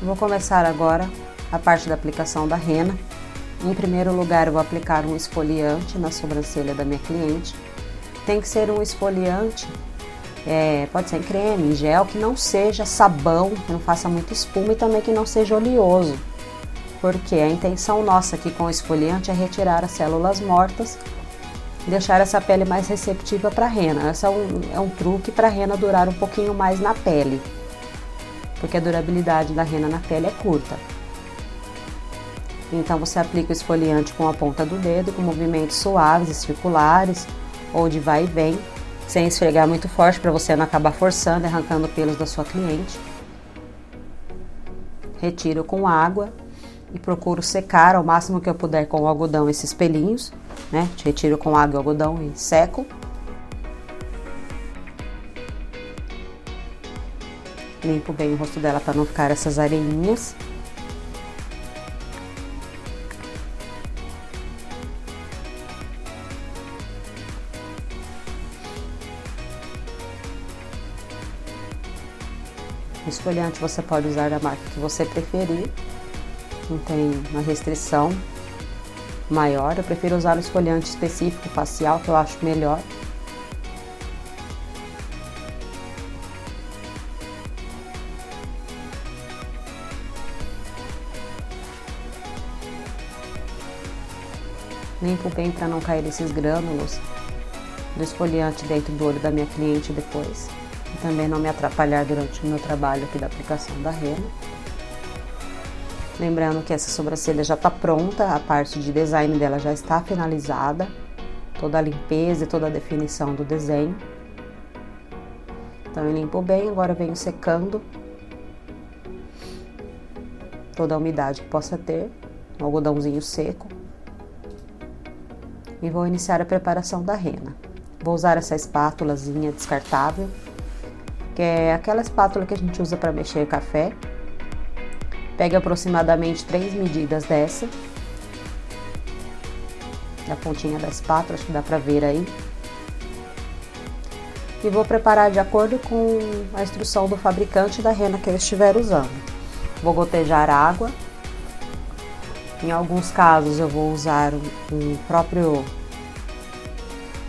Vou começar agora a parte da aplicação da rena. Em primeiro lugar, eu vou aplicar um esfoliante na sobrancelha da minha cliente. Tem que ser um esfoliante, pode ser em creme, em gel, que não seja sabão, que não faça muita espuma e também que não seja oleoso. Porque a intenção nossa aqui com o esfoliante é retirar as células mortas, deixar essa pele mais receptiva para a rena. Esse é um truque para a rena durar um pouquinho mais na pele, porque a durabilidade da rena na pele é curta. Então você aplica o esfoliante com a ponta do dedo, com movimentos suaves e circulares, ou de vai e vem, sem esfregar muito forte para você não acabar forçando e arrancando pelos da sua cliente. Retiro com água e procuro secar ao máximo que eu puder com o algodão esses pelinhos, né? Retiro com água e algodão e seco. Limpo bem o rosto dela para não ficar essas areinhas. O esfoliante você pode usar da marca que você preferir, não tem uma restrição maior. Eu prefiro usar o esfoliante específico facial, que eu acho melhor. Limpo bem para não cair esses grânulos do esfoliante dentro do olho da minha cliente depois. E também não me atrapalhar durante o meu trabalho aqui da aplicação da rena. Lembrando que essa sobrancelha já está pronta, a parte de design dela já está finalizada. Toda a limpeza e toda a definição do desenho. Então eu limpo bem, agora venho secando toda a umidade que possa ter, um algodãozinho seco. E vou iniciar a preparação da rena. Vou usar essa espátulazinha descartável, que é aquela espátula que a gente usa para mexer café. Pegue aproximadamente 3 medidas dessa, da pontinha da espátula, acho que dá para ver aí. E vou preparar de acordo com a instrução do fabricante da rena que eu estiver usando. Vou gotejar água. Em alguns casos eu vou usar um próprio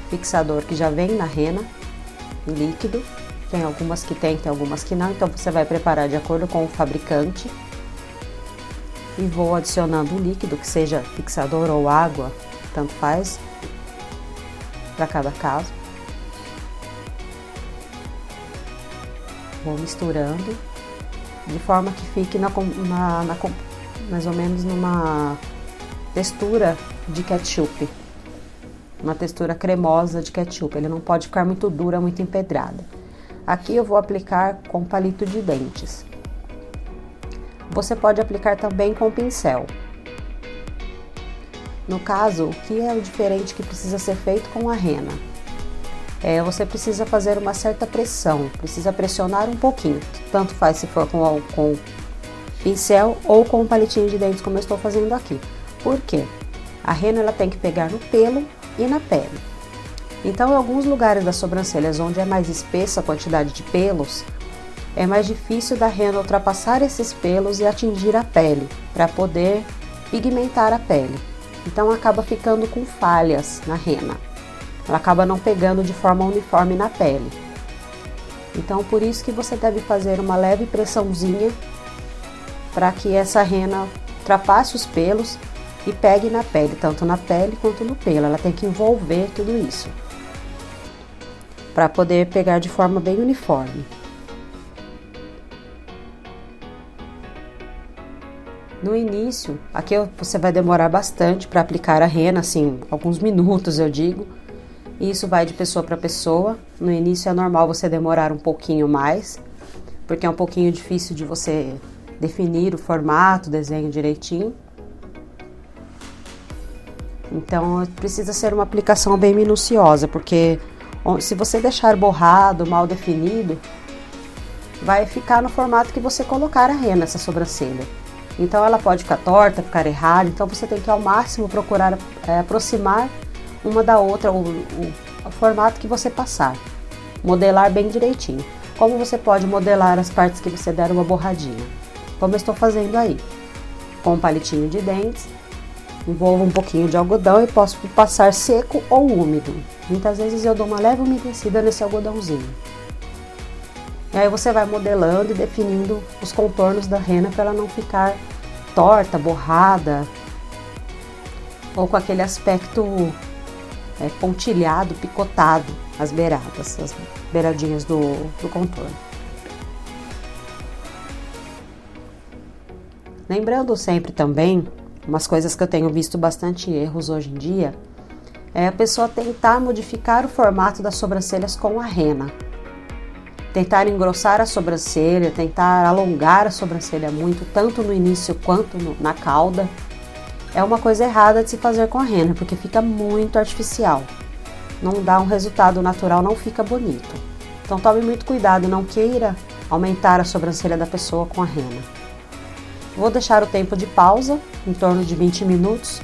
fixador que já vem na rena, em líquido. Tem algumas que tem algumas que não, então você vai preparar de acordo com o fabricante. E vou adicionando o líquido, que seja fixador ou água, tanto faz, para cada caso. Vou misturando, de forma que fique mais ou menos numa textura de ketchup. Uma textura cremosa de ketchup, ele não pode ficar muito dura, muito empedrada. Aqui eu vou aplicar com palito de dentes. Você pode aplicar também com pincel. No caso, o que é o diferente que precisa ser feito com a rena? Você precisa fazer uma certa pressão, precisa pressionar um pouquinho. Tanto faz se for com pincel ou com um palitinho de dentes, como eu estou fazendo aqui. Por quê? A rena ela tem que pegar no pelo e na pele. Então, em alguns lugares das sobrancelhas onde é mais espessa a quantidade de pelos, é mais difícil da rena ultrapassar esses pelos e atingir a pele, para poder pigmentar a pele. Então, acaba ficando com falhas na rena. Ela acaba não pegando de forma uniforme na pele. Então, por isso que você deve fazer uma leve pressãozinha para que essa rena ultrapasse os pelos e pegue na pele, tanto na pele quanto no pelo. Ela tem que envolver tudo isso, para poder pegar de forma bem uniforme. No início, aqui você vai demorar bastante para aplicar a rena, assim, alguns minutos eu digo. E isso vai de pessoa para pessoa. No início é normal você demorar um pouquinho mais, porque é um pouquinho difícil de você definir o formato, o desenho direitinho. Então precisa ser uma aplicação bem minuciosa, porque se você deixar borrado, mal definido, vai ficar no formato que você colocar a rena, essa sobrancelha. Então ela pode ficar torta, ficar errada, então você tem que ao máximo procurar aproximar uma da outra, o formato que você passar. Modelar bem direitinho. Como você pode modelar as partes que você der uma borradinha? como eu estou fazendo aí. Com um palitinho de dentes, envolvo um pouquinho de algodão e posso passar seco ou úmido. Muitas vezes eu dou uma leve umedecida nesse algodãozinho. E aí você vai modelando e definindo os contornos da rena para ela não ficar torta, borrada, ou com aquele aspecto pontilhado, picotado, as beiradas, as beiradinhas do contorno. Lembrando sempre também, umas coisas que eu tenho visto bastante erros hoje em dia, é a pessoa tentar modificar o formato das sobrancelhas com a rena. Tentar engrossar a sobrancelha, tentar alongar a sobrancelha muito, tanto no início quanto na cauda. É uma coisa errada de se fazer com a rena, porque fica muito artificial. Não dá um resultado natural, não fica bonito. Então tome muito cuidado, não queira aumentar a sobrancelha da pessoa com a rena. Vou deixar o tempo de pausa, em torno de 20 minutos.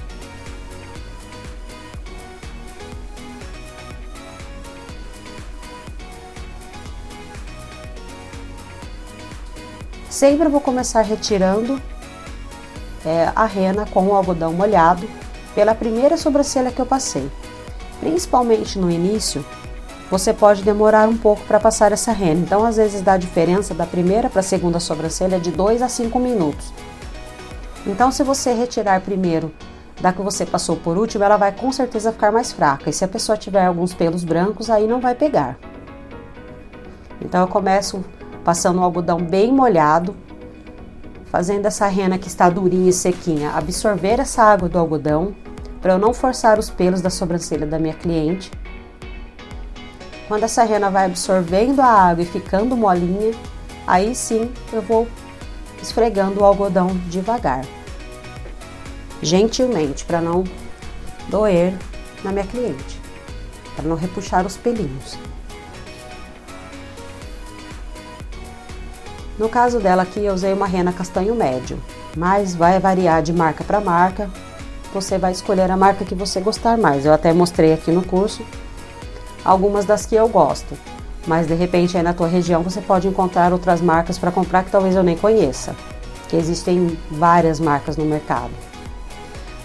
Sempre eu vou começar retirando a rena com o algodão molhado pela primeira sobrancelha que eu passei. Principalmente no início, você pode demorar um pouco para passar essa rena. Então, às vezes, dá diferença da primeira para a segunda sobrancelha de 2 a 5 minutos. Então, se você retirar primeiro da que você passou por último, ela vai com certeza ficar mais fraca. E se a pessoa tiver alguns pelos brancos, aí não vai pegar. Então, eu começo passando o algodão bem molhado, fazendo essa rena que está durinha e sequinha absorver essa água do algodão, para eu não forçar os pelos da sobrancelha da minha cliente. Quando essa rena vai absorvendo a água e ficando molinha, aí sim eu vou esfregando o algodão devagar, gentilmente, para não doer na minha cliente, para não repuxar os pelinhos. No caso dela aqui, eu usei uma rena castanho médio, mas vai variar de marca para marca. Você vai escolher a marca que você gostar mais. Eu até mostrei aqui no curso algumas das que eu gosto, mas de repente aí na tua região você pode encontrar outras marcas para comprar que talvez eu nem conheça, que existem várias marcas no mercado.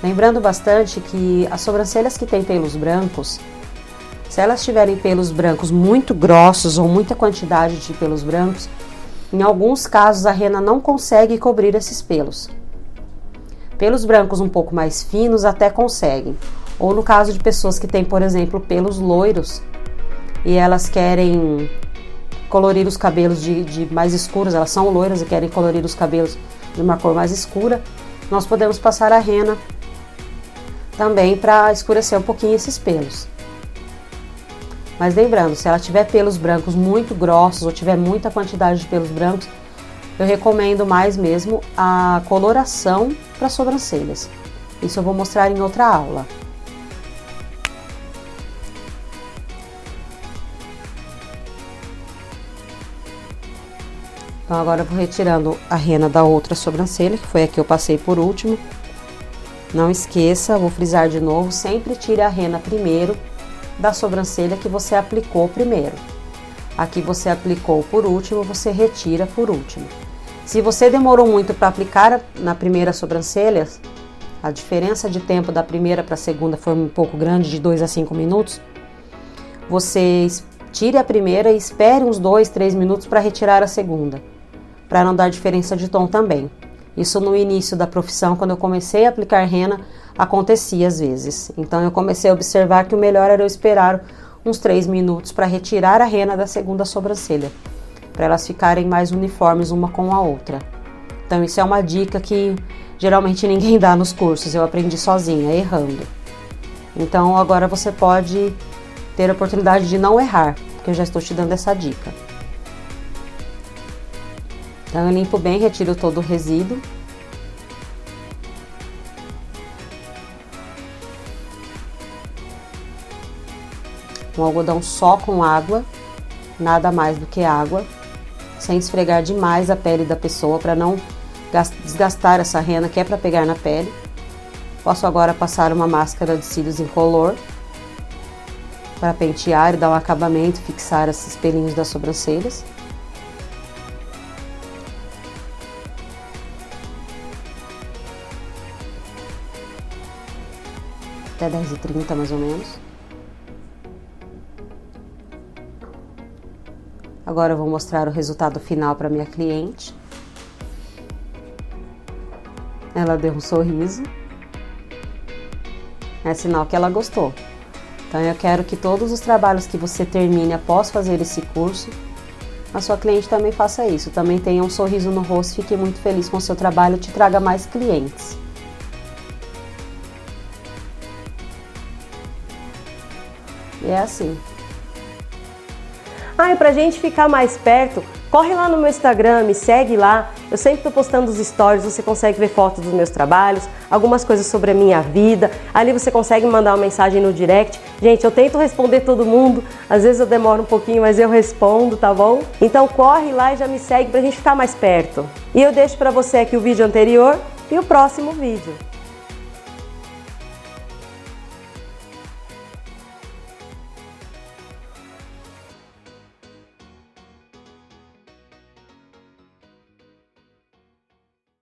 Lembrando bastante que as sobrancelhas que têm pelos brancos, se elas tiverem pelos brancos muito grossos ou muita quantidade de pelos brancos, em alguns casos a rena não consegue cobrir esses pelos. Pelos brancos um pouco mais finos até conseguem. Ou no caso de pessoas que têm, por exemplo, pelos loiros e elas querem colorir os cabelos de mais escuros, elas são loiras e querem colorir os cabelos de uma cor mais escura, nós podemos passar a rena também para escurecer um pouquinho esses pelos. Mas lembrando, se ela tiver pelos brancos muito grossos ou tiver muita quantidade de pelos brancos, eu recomendo mais mesmo a coloração para sobrancelhas. Isso eu vou mostrar em outra aula. Então agora eu vou retirando a rena da outra sobrancelha, que foi a que eu passei por último. Não esqueça, vou frisar de novo, sempre tire a rena primeiro da sobrancelha que você aplicou primeiro. Aqui você aplicou por último, você retira por último. Se você demorou muito para aplicar na primeira sobrancelha, a diferença de tempo da primeira para a segunda foi um pouco grande, de 2 a 5 minutos, você tire a primeira e espere uns 2, 3 minutos para retirar a segunda, para não dar diferença de tom também. Isso no início da profissão, quando eu comecei a aplicar rena, acontecia às vezes. Então eu comecei a observar que o melhor era eu esperar uns 3 minutos para retirar a rena da segunda sobrancelha, para elas ficarem mais uniformes uma com a outra. Então isso é uma dica que geralmente ninguém dá nos cursos, eu aprendi sozinha, errando. Então agora você pode ter a oportunidade de não errar, porque eu já estou te dando essa dica. Então eu limpo bem, retiro todo o resíduo. Um algodão só com água, nada mais do que água, sem esfregar demais a pele da pessoa para não desgastar essa rena que é para pegar na pele. Posso agora passar uma máscara de cílios incolor para pentear e dar um acabamento, fixar esses pelinhos das sobrancelhas. até 10h30 mais ou menos. Agora eu vou mostrar o resultado final para minha cliente. Ela deu um sorriso. É sinal que ela gostou. Então eu quero que todos os trabalhos que você termine após fazer esse curso, a sua cliente também faça isso. Também tenha um sorriso no rosto, fique muito feliz com o seu trabalho e te traga mais clientes. E é assim. E pra gente ficar mais perto, corre lá no meu Instagram, me segue lá. Eu sempre estou postando os stories, você consegue ver fotos dos meus trabalhos, algumas coisas sobre a minha vida. Ali você consegue mandar uma mensagem no direct. Gente, eu tento responder todo mundo, às vezes eu demoro um pouquinho, mas eu respondo, tá bom? Então corre lá e já me segue pra gente ficar mais perto. E eu deixo pra você aqui o vídeo anterior e o próximo vídeo.